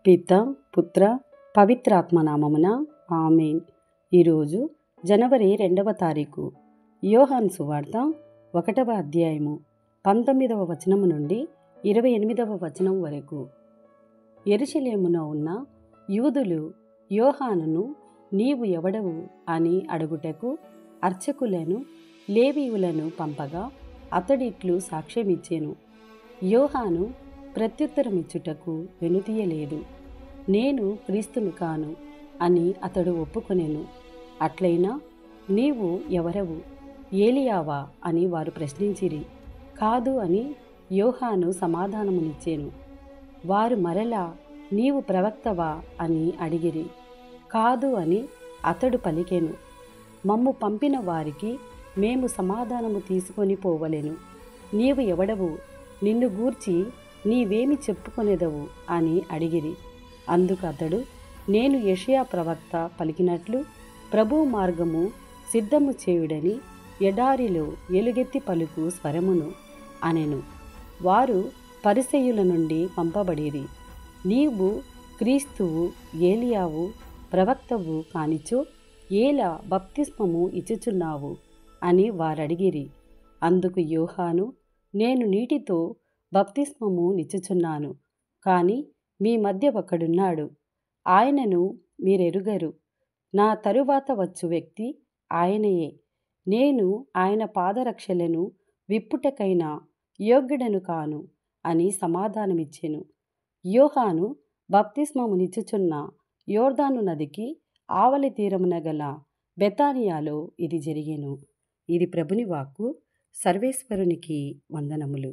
పిత పుత్ర పవిత్రాత్మ నామమున ఆమేన్. ఈరోజు జనవరి 2వ తారీఖు. యోహాను సువార్త 1వ అధ్యాయము 19వ వచనము నుండి 28వ వచనం వరకు. యెరూషలేమున ఉన్న యూదులు యోహానును నీవు ఎవడవు అని అడుగుటకు అర్చకులను లేవీయులను పంపగా అతడిట్లు సాక్ష్యమిచ్చెను. యోహాను ప్రత్యుత్తరమిచ్చుటకు వెనుతీయలేదు. నేను క్రీస్తును కాను అని అతడు ఒప్పుకొనెను. అట్లయినా నీవు ఎవరవు, ఏలియావా అని వారు ప్రశ్నించిరి. కాదు అని యోహాను సమాధానమునిచ్చెను. వారు మరలా నీవు ప్రవక్తవా అని అడిగిరి. కాదు అని అతడు పలికెను. మమ్ము పంపిన వారికి మేము సమాధానము తీసుకొని పోవలెను. నీవు ఎవడవు, నిన్ను గూర్చి నీవేమి చెప్పుకొనేదవు అని అడిగిరి. అందుకు అతడు, నేను యెషయా ప్రవక్త పలికినట్లు ప్రభువు మార్గము సిద్ధము చేయుడని ఎడారిలో ఎలుగెత్తి పలుకు స్వరమును అనెను. వారు పరిసయ్యుల నుండి పంపబడిరి. నీవు క్రీస్తువు, ఏలియావు, ప్రవక్తవు కానిచో ఏలా బప్తిస్మము ఇచ్చుచున్నావు అని వారడిగిరి. అందుకు యోహాను, నేను నీటితో బప్తిస్మము నిచ్చుచున్నాను, కాని మీ మధ్య ఒకడున్నాడు, ఆయనను మీరెరుగరు. నా తరువాత వచ్చు వ్యక్తి ఆయనయే. నేను ఆయన పాదరక్షలను విప్పుటకైనా యోగ్యుడను కాను అని సమాధానమిచ్చెను. యోహాను బప్తిస్మమునిచ్చుచున్న యోర్దాను నదికి ఆవలి తీరమున గల బెతానియాలో ఇది జరిగెను. ఇది ప్రభుని వాక్కు. సర్వేశ్వరునికి వందనములు.